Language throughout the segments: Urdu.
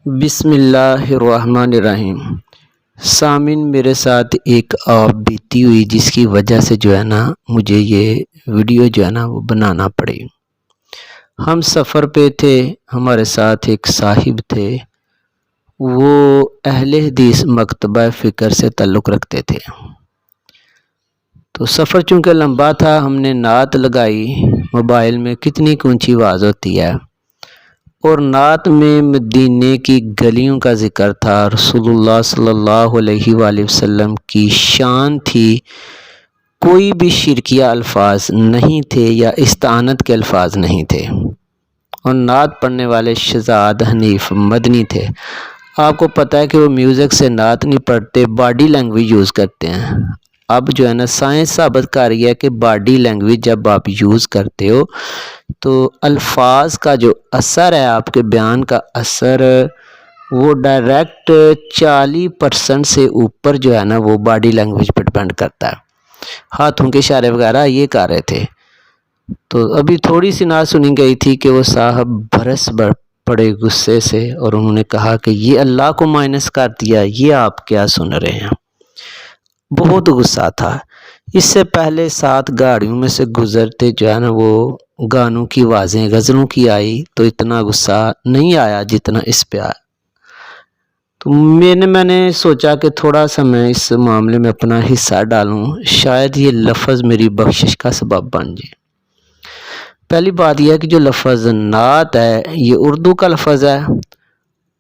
بسم اللہ الرحمن الرحیم۔ سامعین، میرے ساتھ ایک آپ بیتی ہوئی جس کی وجہ سے مجھے یہ ویڈیو وہ بنانا پڑی۔ ہم سفر پہ تھے، ہمارے ساتھ ایک صاحب تھے، وہ اہل حدیث مکتبہ فکر سے تعلق رکھتے تھے۔ تو سفر چونکہ لمبا تھا، ہم نے نعت لگائی موبائل میں، کتنی اونچی آواز ہوتی ہے، اور نعت میں مدینے کی گلیوں کا ذکر تھا، رسول اللہ صلی اللہ علیہ وآلہ وسلم کی شان تھی، کوئی بھی شرکیہ الفاظ نہیں تھے یا استعانت کے الفاظ نہیں تھے، اور نعت پڑھنے والے شہزاد حنیف مدنی تھے۔ آپ کو پتہ ہے کہ وہ میوزک سے نعت نہیں پڑھتے، باڈی لینگویج یوز کرتے ہیں۔ اب سائنس ثابت کر رہی ہے کہ باڈی لینگویج جب آپ یوز کرتے ہو تو الفاظ کا جو اثر ہے، آپ کے بیان کا اثر، وہ ڈائریکٹ 40% سے اوپر وہ باڈی لینگویج پر ڈپینڈ کرتا ہے۔ ہاتھوں کے اشارے وغیرہ یہ کر رہے تھے۔ تو ابھی تھوڑی سی نعت سنی گئی تھی کہ وہ صاحب برس پڑے غصے سے، اور انہوں نے کہا کہ یہ اللہ کو مائنس کر دیا، یہ آپ کیا سن رہے ہیں۔ بہت غصہ تھا۔ اس سے پہلے 7 گاڑیوں میں سے گزرتے وہ گانوں کی آوازیں غزلوں کی آئی تو اتنا غصہ نہیں آیا جتنا اس پہ آیا۔ تو میں نے سوچا کہ تھوڑا سا میں اس معاملے میں اپنا حصہ ڈالوں، شاید یہ لفظ میری بخشش کا سبب بن جائے۔ پہلی بات یہ ہے کہ جو لفظ نعت ہے یہ اردو کا لفظ ہے،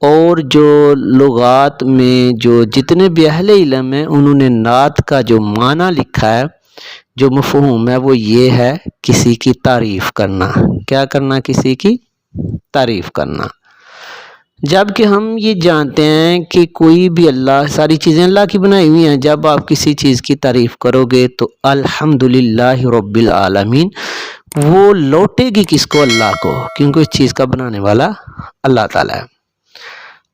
اور جو لغات میں جو جتنے بھی اہل علم ہیں انہوں نے نعت کا جو معنی لکھا ہے، جو مفہوم ہے، وہ یہ ہے کسی کی تعریف کرنا۔ کیا کرنا؟ کسی کی تعریف کرنا۔ جبکہ ہم یہ جانتے ہیں کہ کوئی بھی ساری چیزیں اللہ کی بنائی ہوئی ہیں، جب آپ کسی چیز کی تعریف کرو گے تو الحمدللہ رب العالمین وہ لوٹے گی کس کو؟ اللہ کو، کیونکہ اس چیز کا بنانے والا اللہ تعالیٰ ہے۔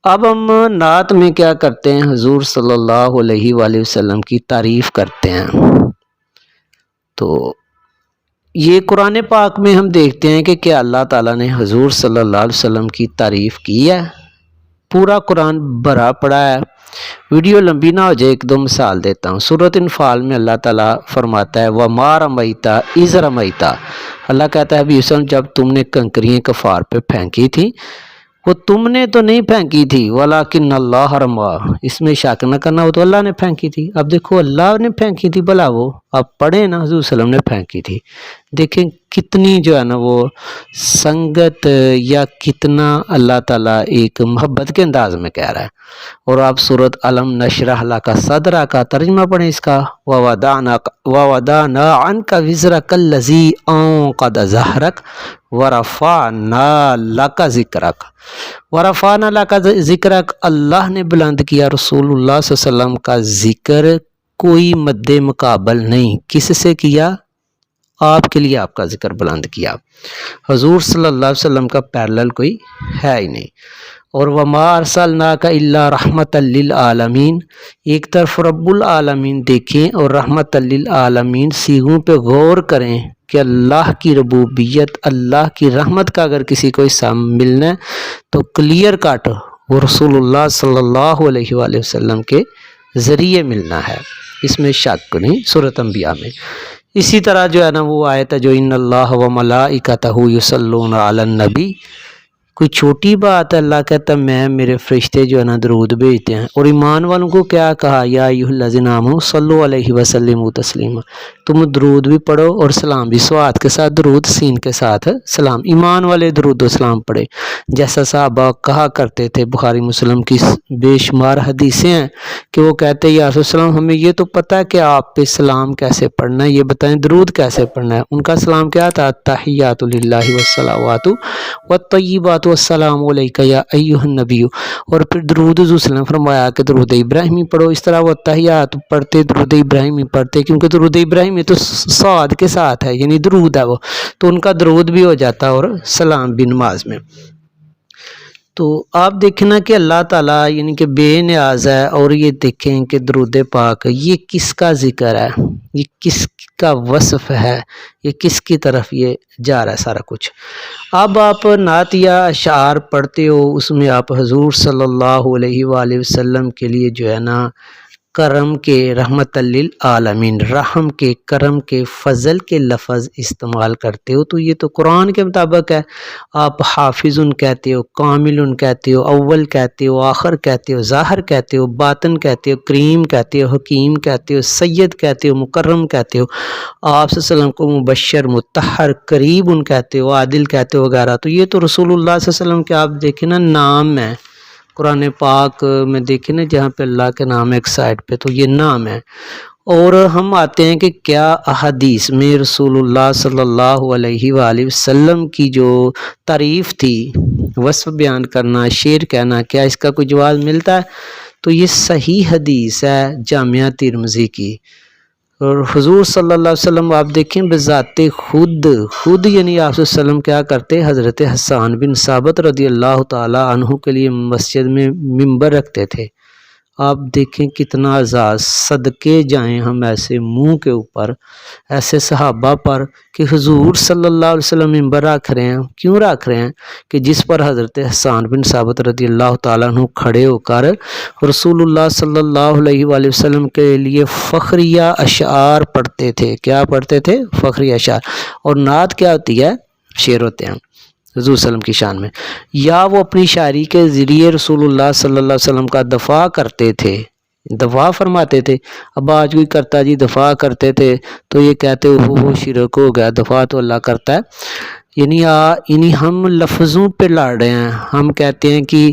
اب ہم نعت میں کیا کرتے ہیں؟ حضور صلی اللہ علیہ وآلہ وسلم کی تعریف کرتے ہیں۔ تو یہ قرآن پاک میں ہم دیکھتے ہیں کہ کیا اللہ تعالیٰ نے حضور صلی اللہ علیہ وسلم کی تعریف کی ہے؟ پورا قرآن بھرا پڑا ہے۔ ویڈیو لمبی نہ ہو جائے، 1-2 مثال دیتا ہوں۔ سورۃ انفال میں اللہ تعالیٰ فرماتا ہے وَمَا رَمَيْتَ إِذْ رَمَيْتَ، اللہ کہتا ہے ابھی جب تم نے کنکریاں کفار پہ پھینکی تھی، وہ تم نے تو نہیں پھینکی تھی، وَلَكِنَّ اللَّهَ رَمَى، اس میں شک نہ کرنا، وہ تو اللہ نے پھینکی تھی۔ اب دیکھو اللہ نے پھینکی تھی، بھلا وہ آپ پڑھیں نا، حضور صلی اللہ علیہ وسلم نے پھینکی تھی۔ دیکھیں کتنی وہ سنگت، یا کتنا اللہ تعالیٰ ایک محبت کے انداز میں کہہ رہا ہے۔ اور آپ سورۃ علم نشرح لک صدرک کا ترجمہ پڑھیں اس کا، وَوَضَعْنَا عَنْكَ وِزْرَكَ الَّذِي أَنقَضَ ظَهْرَكَ وَرَفَعْنَا لَكَ ذِكْرَكَ، وَرَفَعْنَا لَكَ ذِكْرَكَ، اللہ نے بلند کیا رسول اللہ صلی اللہ علیہ وسلم کا ذکر، کوئی مد مقابل نہیں، کس سے کیا؟ آپ کے لیے آپ کا ذکر بلند کیا۔ حضور صلی اللہ علیہ وسلم کا پیرلل کوئی ہے ہی نہیں۔ اور وَمَا أَرْسَلْنَاكَ إِلَّا رَحْمَةً لِّلْعَالَمِينَ، ایک طرف رب العالمین دیکھیں اور رحمت للعالمین، سیغوں پہ غور کریں کہ اللہ کی ربوبیت، اللہ کی رحمت کا اگر کسی کو حصہ ملنا ہے تو کلیئر کٹ وہ رسول اللہ صلی اللہ علیہ وآلہ وسلم کے ذریعے ملنا ہے، اس میں شک نہیں۔ سورۃ انبیاء میں اسی طرح وہ آیت ہے جو ان اللہ و ملائکتہ یصلون علی النبی، کوئی چھوٹی بات ہے؟ اللہ کہتا ہے میں میرے فرشتے درود بھیجتے ہیں۔ اور ایمان والوں کو کیا کہا؟ یا ایھا الذین آمنوا صلوا علیہ وسلموا تسلیما، تم درود بھی پڑھو اور سلام بھی، سواد کے ساتھ درود، سین کے ساتھ سلام، ایمان والے درود و سلام پڑھے۔ جیسا صحابہ کہا کرتے تھے، بخاری مسلم کی بے شمار حدیثیں ہیں کہ وہ کہتے ہیں یا رسول اللہ صلی اللہ علیہ وسلم ہمیں یہ تو پتہ ہے کہ آپ پہ سلام کیسے پڑھنا ہے، یہ بتائیں درود کیسے پڑھنا ہے۔ ان کا سلام کیا تھا؟ تحیات للہ والصلوات والطیبات والسلام علیک یا ایھا النبی، اور پھر درود حضور صلی اللہ علیہ وسلم فرمایا کہ درود ابراہیمی پڑھو۔ اس طرح وہ تحیات پڑھتے، درود ابراہیمی پڑھتے، کیونکہ درود ابراہیمی تو صاد کے ساتھ ہے، یعنی درود ہے وہ، تو ان کا درود بھی ہو جاتا اور سلام بھی نماز میں۔ تو آپ دیکھیں نا کہ اللہ تعالیٰ یعنی کہ بے نیاز ہے، اور یہ دیکھیں کہ درود پاک یہ کس کا ذکر ہے، یہ کس کا وصف ہے، یہ کس کی طرف یہ جا رہا ہے سارا کچھ۔ اب آپ نعت یا اشعار پڑھتے ہو، اس میں آپ حضور صلی اللہ علیہ وآلہ وسلم کے لیے جو ہے نا کرم کے، رحمت للعالمین، رحم کے، کرم کے، فضل کے لفظ استعمال کرتے ہو، تو یہ تو قرآن کے مطابق ہے۔ آپ حافظ کہتے ہو، کامل کہتے ہو، اول کہتے ہو، آخر کہتے ہو، ظاہر کہتے ہو، باطن کہتے ہو، کریم کہتے ہو، حکیم کہتے ہو، سید کہتے ہو، مکرم کہتے ہو، آپ صلی اللہ علیہ وسلم کو مبشر، مطہر، قریب کہتے ہو، عادل کہتے ہو وغیرہ۔ تو یہ تو رسول اللہ صلی اللہ علیہ وسلم کے آپ دیکھیں نا نام ہے قرآن پاک میں، دیکھیں نا جہاں پہ اللہ کے نام ہے ایک سائڈ پہ، تو یہ نام ہے۔ اور ہم آتے ہیں کہ کیا احادیث میں رسول اللہ صلی اللہ علیہ وآلہ وسلم کی جو تعریف تھی، وصف بیان کرنا، شعر کہنا، کیا اس کا کوئی جواز ملتا ہے؟ تو یہ صحیح حدیث ہے جامعہ ترمذی کی، اور حضور صلی اللہ علیہ وسلم آپ دیکھیں بذات خود یعنی آپ صلی اللہ علیہ وسلم کیا کرتے، حضرت حسان بن ثابت رضی اللہ تعالی عنہ کے لیے مسجد میں ممبر رکھتے تھے۔ آپ دیکھیں کتنا اعزاز، صدقے جائیں ہم ایسے منہ کے اوپر، ایسے صحابہ پر کہ حضور صلی اللہ علیہ وسلم ممبر رکھ رہے ہیں۔ کیوں رکھ رہے ہیں؟ کہ جس پر حضرت حسان بن ثابت رضی اللہ تعالیٰ عنہ کھڑے ہو کر رسول اللہ صلی اللہ علیہ وآلہ وسلم کے لیے فخریہ اشعار پڑھتے تھے۔ کیا پڑھتے تھے؟ فخریہ اشعار۔ اور نعت کیا ہوتی ہے؟ شعر ہوتے ہیں حضور صلی اللہ علیہ وسلم کی شان میں، یا وہ اپنی شاعری کے ذریعے رسول اللہ صلی اللہ علیہ وسلم کا دفاع کرتے تھے، دفاع فرماتے تھے۔ اب آج کوئی کرتا جی دفاع کرتے تھے تو یہ کہتے وہ شرک ہو گیا، دفاع تو اللہ کرتا ہے۔ یعنی ہم لفظوں پہ لڑ رہے ہیں، ہم کہتے ہیں کہ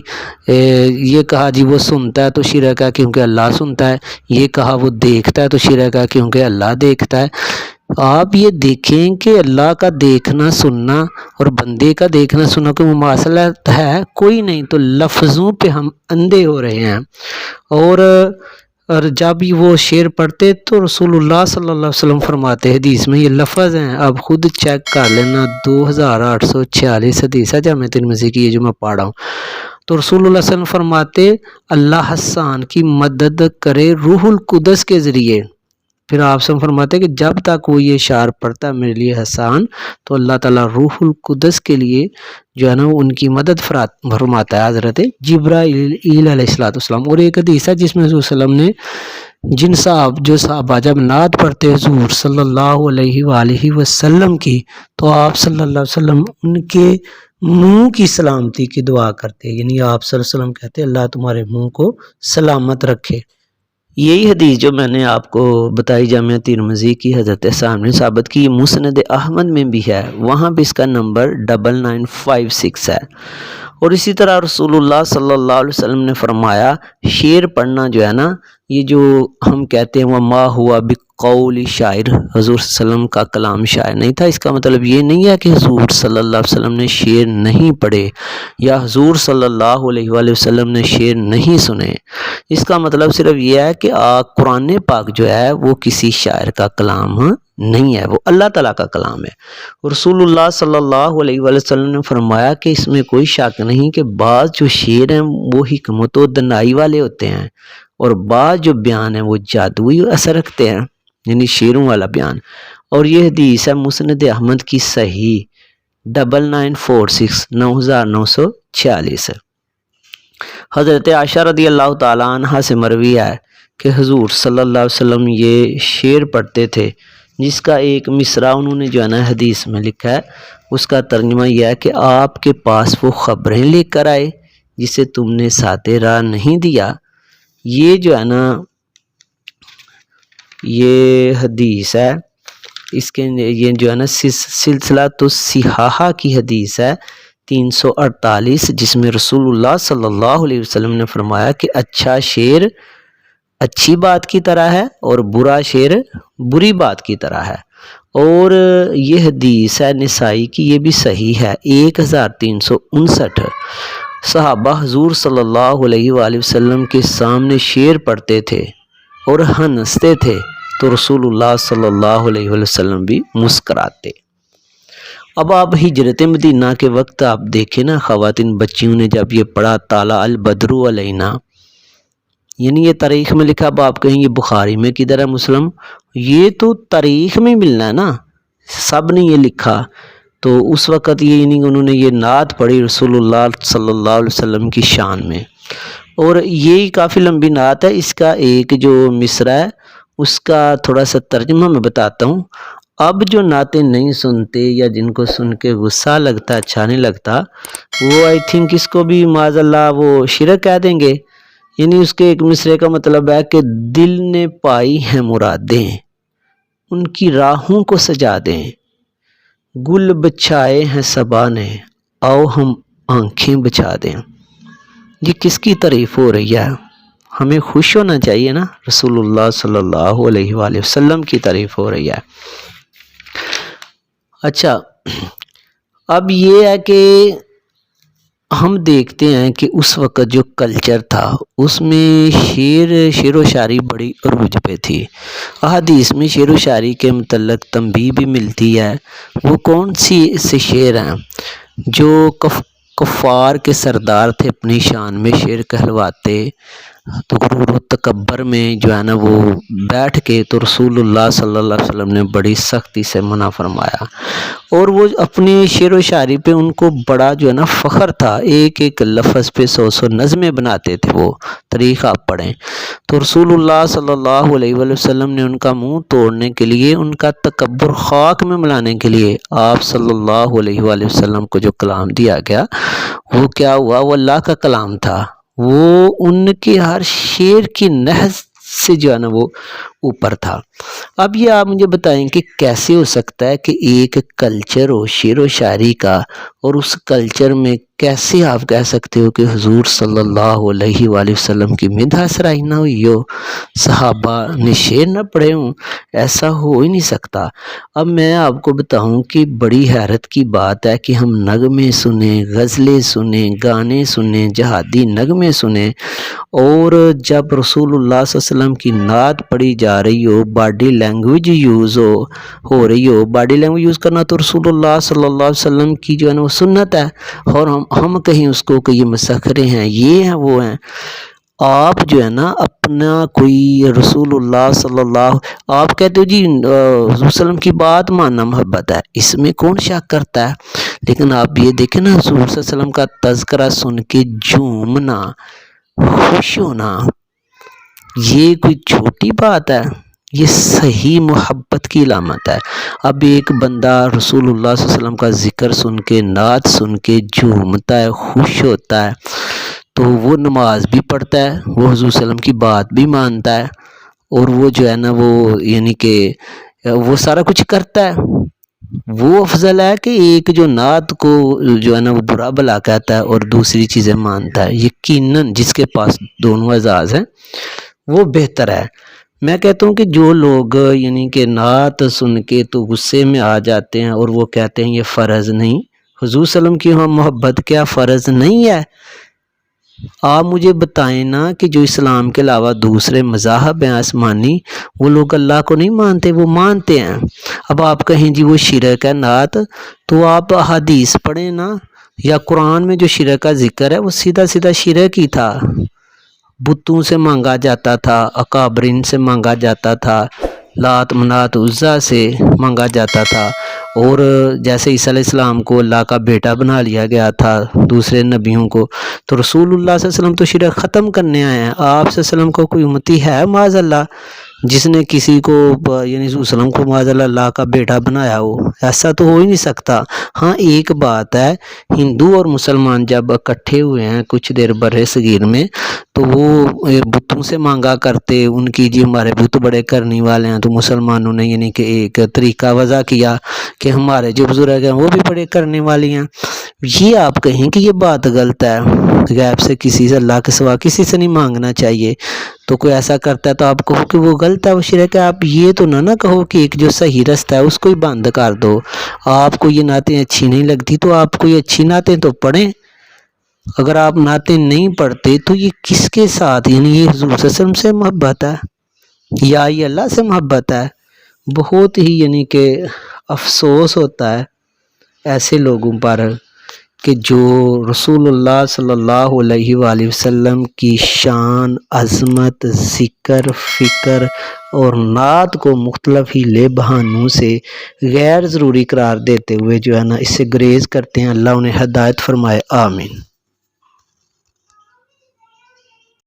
یہ کہا جی وہ سنتا ہے تو شرک ہے کیونکہ اللہ سنتا ہے، یہ کہا وہ دیکھتا ہے تو شرک ہے کیونکہ اللہ دیکھتا ہے۔ آپ یہ دیکھیں کہ اللہ کا دیکھنا سننا اور بندے کا دیکھنا سننا کوئی مماثلت ہے؟ کوئی نہیں۔ تو لفظوں پہ ہم اندھے ہو رہے ہیں۔ اور جب وہ شعر پڑھتے تو رسول اللہ صلی اللہ علیہ وسلم فرماتے، حدیث میں یہ لفظ ہیں، اب خود چیک کر لینا، 2846 حدیث ہے جامعہ ترمذی کی، یہ جو میں پڑھ رہا ہوں۔ تو رسول اللہ صلی اللہ علیہ وسلم فرماتے اللہ حسان کی مدد کرے روح القدس کے ذریعے۔ پھر آپ سے فرماتے کہ جب تک وہ یہ اشعار پڑھتا ہے میرے لیے حسان، تو اللہ تعالیٰ روح القدس کے لیے جو ہے نا ان کی مدد فرماتا ہے حضرت جبرائیل علیہ السلام۔ اور ایک حدیث ہے جس میں حضور صلی اللہ علیہ وسلم نے جو صحابہ جب نعت پڑھتے حضور صلی اللہ علیہ وآلہ وسلم کی، تو آپ صلی اللہ علیہ وسلم ان کے منہ کی سلامتی کی دعا کرتے، یعنی آپ صلی اللہ علیہ وسلم کہتے اللہ تمہارے منہ کو سلامت رکھے۔ یہی حدیث جو میں نے آپ کو بتائی جامعہ ترمذی کی حضرت حسان بن ثابت کی، مسند احمد میں بھی ہے، وہاں بھی اس کا نمبر 9956 ہے۔ اور اسی طرح رسول اللہ صلی اللہ علیہ وسلم نے فرمایا شعر پڑھنا جو ہے نا، یہ جو ہم کہتے ہیں وما ہوا بقول شاعر، حضور صلی اللہ علیہ وسلم کا کلام شاعر نہیں تھا۔ اس کا مطلب یہ نہیں ہے کہ حضور صلی اللہ علیہ وسلم نے شعر نہیں پڑھے یا حضور صلی اللہ علیہ وآلہ وسلم نے شعر نہیں سنے۔ اس کا مطلب صرف یہ ہے کہ قرآن پاک جو ہے وہ کسی شاعر کا کلام نہیں ہے، وہ اللہ تعالیٰ کا کلام ہے۔ رسول اللہ صلی اللہ علیہ وآلہ وسلم نے فرمایا کہ اس میں کوئی شک نہیں کہ بعض جو شعر ہیں وہ حکمت و دانائی والے ہوتے ہیں، اور بعض جو بیان ہیں وہ جادوئی اثر رکھتے ہیں، یعنی شعروں والا بیان۔ اور یہ حدیث ہے مسند احمد کی صحیح 9946 حضرت عائشہ رضی اللہ تعالیٰ عنہ سے مروی ہے کہ حضور صلی اللہ علیہ وسلم یہ شعر پڑھتے تھے، جس کا ایک مصرع انہوں نے جو ہے نا حدیث میں لکھا ہے، اس کا ترجمہ یہ ہے کہ آپ کے پاس وہ خبریں لے کر آئے جسے تم نے ساتھ راہ نہیں دیا۔ یہ جو ہے نا یہ حدیث ہے، اس کے یہ جو ہے نا سلسلہ تو صحاحہ کی حدیث ہے 348، جس میں رسول اللہ صلی اللہ علیہ وسلم نے فرمایا کہ اچھا شعر اچھی بات کی طرح ہے اور برا شعر بری بات کی طرح ہے۔ اور یہ حدیث ہے نسائی کی، یہ بھی صحیح ہے 1359۔ صحابہ حضور صلی اللہ علیہ وآلہ وسلم کے سامنے شعر پڑھتے تھے اور ہنستے تھے، تو رسول اللہ صلی اللہ علیہ وآلہ وسلم بھی مسکراتے۔ اب آپ ہجرت مدینہ کے وقت آپ دیکھیں نا، خواتین بچیوں نے جب یہ پڑھا طالع البدر علینا، یعنی یہ تاریخ میں لکھا، اب آپ کہیں یہ بخاری میں کدھر ہے مسلم؟ یہ تو تاریخ میں ملنا ہے نا، سب نے یہ لکھا۔ تو اس وقت یہ یعنی انہوں نے یہ نعت پڑھی رسول اللہ صلی اللہ علیہ وسلم کی شان میں، اور یہی کافی لمبی نعت ہے۔ اس کا ایک جو مصرع ہے اس کا تھوڑا سا ترجمہ میں بتاتا ہوں۔ اب جو نعتیں نہیں سنتے یا جن کو سن کے غصہ لگتا، اچھا نہیں لگتا، وہ آئی تھنک اس کو بھی معاذ اللہ وہ شرک کہہ دیں گے۔ یعنی اس کے ایک مصرعے کا مطلب ہے کہ دل نے پائی ہیں مرادیں، ان کی راہوں کو سجا دیں، گل بچھائے ہیں صبا نے، آؤ ہم آنکھیں بچا دیں۔ یہ کس کی تعریف ہو رہی ہے؟ ہمیں خوش ہونا چاہیے نا، رسول اللہ صلی اللہ علیہ وآلہ وسلم کی تعریف ہو رہی ہے۔ اچھا، اب یہ ہے کہ ہم دیکھتے ہیں کہ اس وقت جو کلچر تھا اس میں شعر و شاعری بڑی عروج پہ تھی۔ احادیث میں شعر و شاعری کے متعلق تنبیہ بھی ملتی ہے۔ وہ کون سی سے شعر ہیں جو کفار کے سردار تھے، اپنی شان میں شعر کہلواتے، تو غرور و تکبر میں جو ہے نا وہ بیٹھ کے، تو رسول اللہ صلی اللہ علیہ وسلم نے بڑی سختی سے منع فرمایا، اور وہ اپنی شعر و شاعری پہ ان کو بڑا جو ہے نا فخر تھا، ایک ایک لفظ پہ 100 نظمیں بناتے تھے وہ، تاریخ آپ پڑھیں تو رسول اللہ صلی اللہ علیہ وآلہ وسلم نے ان کا منہ توڑنے کے لیے، ان کا تکبر خاک میں ملانے کے لیے آپ صلی اللہ علیہ وآلہ وسلم کو جو کلام دیا گیا وہ کیا ہوا؟ وہ اللہ کا کلام تھا، وہ ان کے ہر شعر کی نحس سے جو ہے نا وہ اوپر تھا۔ اب یہ آپ مجھے بتائیں کہ کیسے ہو سکتا ہے کہ ایک کلچر ہو شعر و شاعری کا، اور اس کلچر میں کیسے آپ کہہ سکتے ہو کہ حضور صلی اللہ علیہ وآلہ وسلم کی مدح سرائی نہ ہوئی ہو، صحابہ نے شعر نہ پڑھے ہوں؟ ایسا ہو ہی نہیں سکتا۔ اب میں آپ کو بتاؤں کہ بڑی حیرت کی بات ہے کہ ہم نغمے سنیں، غزلیں سنیں، گانے سنیں، جہادی نغمے سنیں، اور جب رسول اللہ صلی اللہ علیہ وسلم کی نعت پڑھی جا رہی ہو، باڈی لینگویج یوز ہو رہی ہو، باڈی لینگویج یوز کرنا تو رسول اللہ صلی اللہ علیہ وسلم کی جو ہے نا وہ سنت ہے، اور ہم کہیں اس کو کہ یہ مسخرے ہیں، یہ ہیں، وہ ہیں۔ آپ جو ہے نا اپنا کوئی رسول اللہ صلی اللہ، آپ کہتے ہو جی حضور صلی اللہ علیہ وسلم کی بات ماننا محبت ہے، اس میں کون شک کرتا ہے؟ لیکن آپ یہ دیکھیں نا، حضور صلی اللہ علیہ وسلم کا تذکرہ سن کے جھومنا، خوش ہونا، یہ کوئی چھوٹی بات ہے؟ یہ صحیح محبت کی علامت ہے۔ اب ایک بندہ رسول اللہ صلی اللہ علیہ وسلم کا ذکر سن کے، نعت سن کے جھومتا ہے، خوش ہوتا ہے، تو وہ نماز بھی پڑھتا ہے، وہ حضور صلی اللہ علیہ وسلم کی بات بھی مانتا ہے، اور وہ جو ہے نا وہ یعنی کہ وہ سارا کچھ کرتا ہے۔ وہ افضل ہے کہ ایک جو نعت کو جو ہے نا وہ برا بلا کہتا ہے اور دوسری چیزیں مانتا ہے؟ یقیناً جس کے پاس دونوں اعزاز ہیں وہ بہتر ہے۔ میں کہتا ہوں کہ جو لوگ یعنی کہ نعت سن کے تو غصے میں آ جاتے ہیں اور وہ کہتے ہیں یہ فرض نہیں، حضور صلی اللہ علیہ وسلم کی محبت کیا فرض نہیں ہے؟ آپ مجھے بتائیں نا کہ جو اسلام کے علاوہ دوسرے مذاہب ہیں آسمانی، وہ لوگ اللہ کو نہیں مانتے؟ وہ مانتے ہیں۔ اب آپ کہیں جی وہ شرک ہے نعت، تو آپ حدیث پڑھیں نا، یا قرآن میں جو شرک کا ذکر ہے وہ سیدھا سیدھا شرک ہی تھا۔ بتوں سے مانگا جاتا تھا، اکابرین سے مانگا جاتا تھا، لات منات عزا سے مانگا جاتا تھا، اور جیسے عیسیٰ علیہ السلام کو اللہ کا بیٹا بنا لیا گیا تھا، دوسرے نبیوں کو، تو رسول اللہ صلی اللہ علیہ وسلم تو شرک ختم کرنے آئے ہیں۔ آپ صلی اللہ علیہ وسلم کو کوئی امتی ہے معاذ اللہ جس نے کسی کو یعنی رسول وسلم کو معاذ اللہ کا بیٹا بنایا ہو؟ ایسا تو ہو ہی نہیں سکتا۔ ہاں ایک بات ہے، ہندو اور مسلمان جب اکٹھے ہوئے ہیں کچھ دیر برِ صغیر میں، تو وہ بتوں سے مانگا کرتے، ان کی جی ہمارے بت بڑے کرنے والے ہیں، تو مسلمانوں نے یعنی کہ ایک طریقہ وضع کیا کہ ہمارے جو بزرگ ہیں وہ بھی بڑے کرنے والی ہیں۔ یہ آپ کہیں کہ یہ بات غلط ہے، غیب سے کسی سے، اللہ کے سوا کسی سے نہیں مانگنا چاہیے، تو کوئی ایسا کرتا ہے تو آپ کہو کہ وہ غلط ہے، وہ شرک ہے۔ آپ یہ تو نہ کہو کہ ایک جو صحیح رستہ ہے اس کو ہی بند کر دو۔ آپ کو یہ نعتیں اچھی نہیں لگتی تو آپ کو یہ اچھی نعتیں تو پڑھیں۔ اگر آپ نعتیں نہیں پڑھتے تو یہ کس کے ساتھ، یعنی یہ حضور صلی اللہ علیہ وسلم سے محبت ہے یا یہ اللہ سے محبت ہے؟ بہت ہی یعنی کہ افسوس ہوتا ہے ایسے لوگوں پر کہ جو رسول اللہ صلی اللہ علیہ وآلہ وسلم کی شان، عظمت، ذکر، فکر اور نعت کو مختلف ہیلے بہانوں سے غیر ضروری قرار دیتے ہوئے جو ہے نا اس سے گریز کرتے ہیں۔ اللہ انہیں ہدایت فرمائے، آمین۔